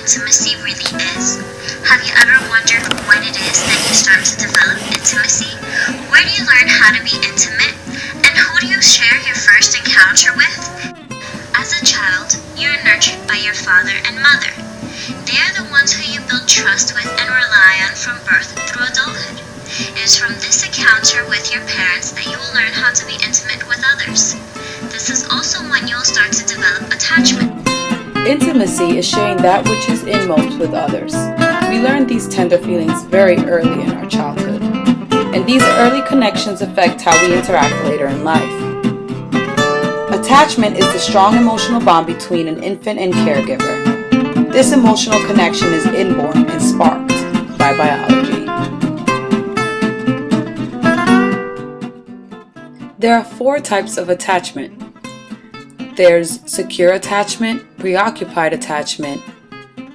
intimacy really is? Have you ever wondered when it is that you start to develop intimacy? Where do you learn how to be intimate? And who do you share your first encounter with? As a child, you are nurtured by your father and mother. They are the ones who you build trust with and rely on from birth through adulthood. It is from this encounter with your parents that you will learn how to be intimate with others. This is also when you will start to develop attachment. Intimacy is sharing that which is inmost with others. We learn these tender feelings very early in our childhood, and these early connections affect how we interact later in life. Attachment is the strong emotional bond between an infant and caregiver. This emotional connection is inborn and sparked by biology. There are 4 types of attachment. There's secure attachment, preoccupied attachment,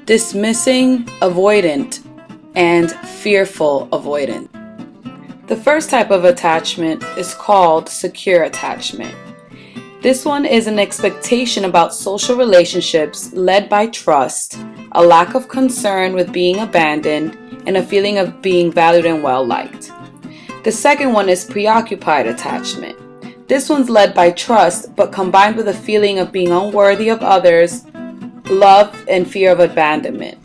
dismissing, avoidant, and fearful avoidant. The first type of attachment is called secure attachment. This one is an expectation about social relationships led by trust, a lack of concern with being abandoned, and a feeling of being valued and well-liked. The second one is preoccupied attachment. This one's led by trust, but combined with a feeling of being unworthy of others, love, and fear of abandonment.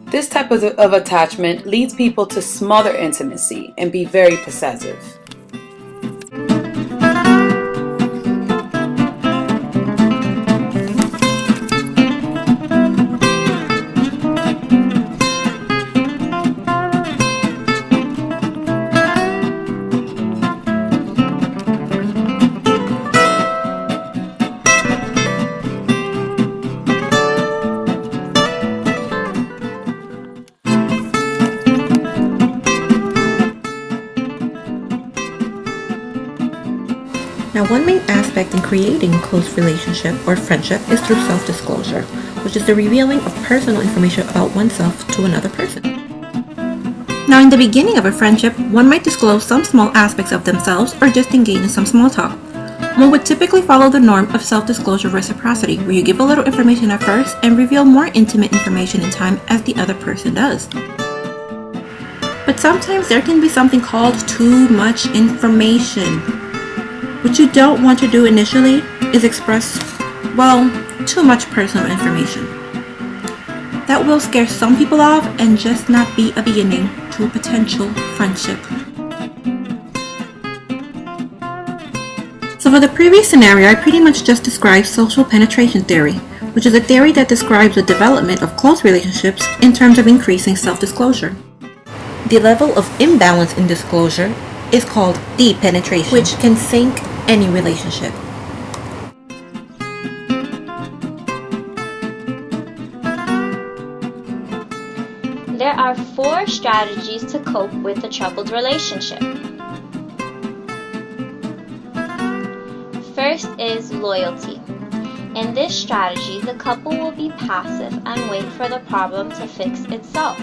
This type of attachment leads people to smother intimacy and be very possessive. Now, one main aspect in creating a close relationship or friendship is through self-disclosure, which is the revealing of personal information about oneself to another person. Now, in the beginning of a friendship, one might disclose some small aspects of themselves or just engage in some small talk. One would typically follow the norm of self-disclosure reciprocity, where you give a little information at first and reveal more intimate information in time as the other person does. But sometimes there can be something called too much information. What you don't want to do initially is express, too much personal information. That will scare some people off and just not be a beginning to a potential friendship. So for the previous scenario, I pretty much just described social penetration theory, which is a theory that describes the development of close relationships in terms of increasing self-disclosure. The level of imbalance in disclosure is called deep penetration, which can sink any relationship. There are 4 strategies to cope with a troubled relationship. First is loyalty. In this strategy, the couple will be passive and wait for the problem to fix itself.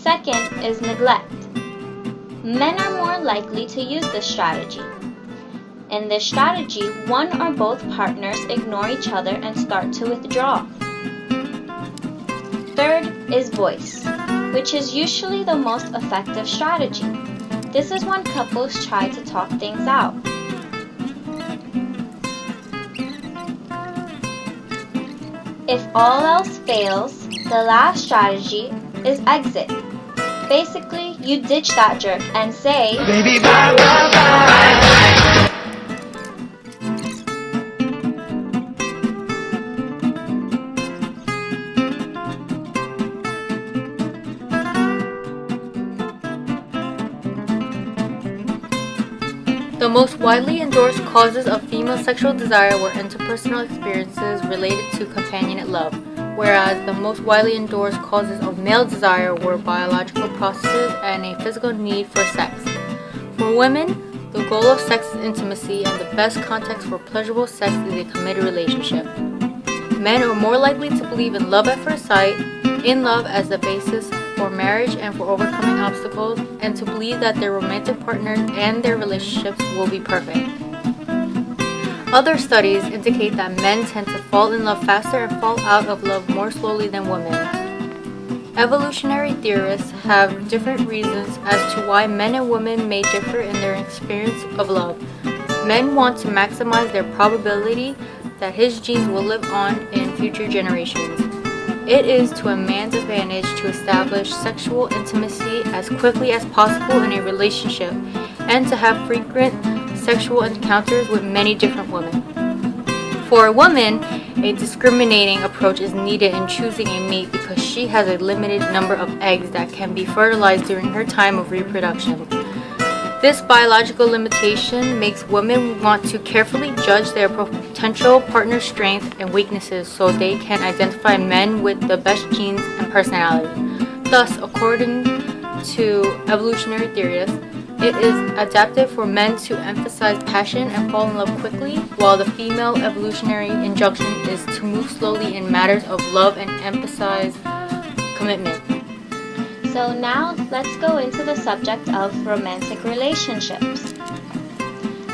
Second is neglect. Men are more likely to use this strategy. In this strategy, one or both partners ignore each other and start to withdraw. Third is voice, which is usually the most effective strategy. This is when couples try to talk things out. If all else fails, the last strategy is exit. Basically, you ditch that jerk and say, "Baby, bye, bye, bye." The most widely endorsed causes of female sexual desire were interpersonal experiences related to companionate love, whereas the most widely endorsed causes of male desire were biological processes and a physical need for sex. For women, the goal of sex is intimacy, and the best context for pleasurable sex is a committed relationship. Men are more likely to believe in love at first sight, in love as the basis for marriage and for overcoming obstacles, and to believe that their romantic partners and their relationships will be perfect. Other studies indicate that men tend to fall in love faster and fall out of love more slowly than women. Evolutionary theorists have different reasons as to why men and women may differ in their experience of love. Men want to maximize their probability that his genes will live on in future generations. It is to a man's advantage to establish sexual intimacy as quickly as possible in a relationship and to have frequent sexual encounters with many different women. For a woman, a discriminating approach is needed in choosing a mate because she has a limited number of eggs that can be fertilized during her time of reproduction. This biological limitation makes women want to carefully judge their potential partner's strengths and weaknesses so they can identify men with the best genes and personality. Thus, according to evolutionary theorists, it is adaptive for men to emphasize passion and fall in love quickly, while the female evolutionary injunction is to move slowly in matters of love and emphasize commitment. So now let's go into the subject of romantic relationships.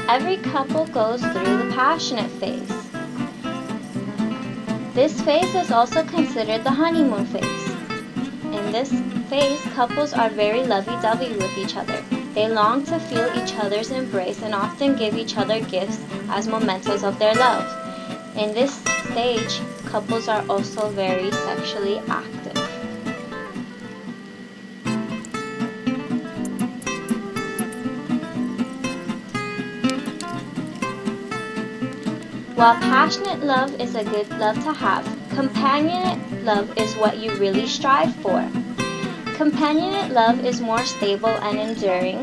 Every couple goes through the passionate phase. This phase is also considered the honeymoon phase. In this phase, couples are very lovey-dovey with each other. They long to feel each other's embrace and often give each other gifts as mementos of their love. In this stage, couples are also very sexually active. While passionate love is a good love to have, companionate love is what you really strive for. Companionate love is more stable and enduring.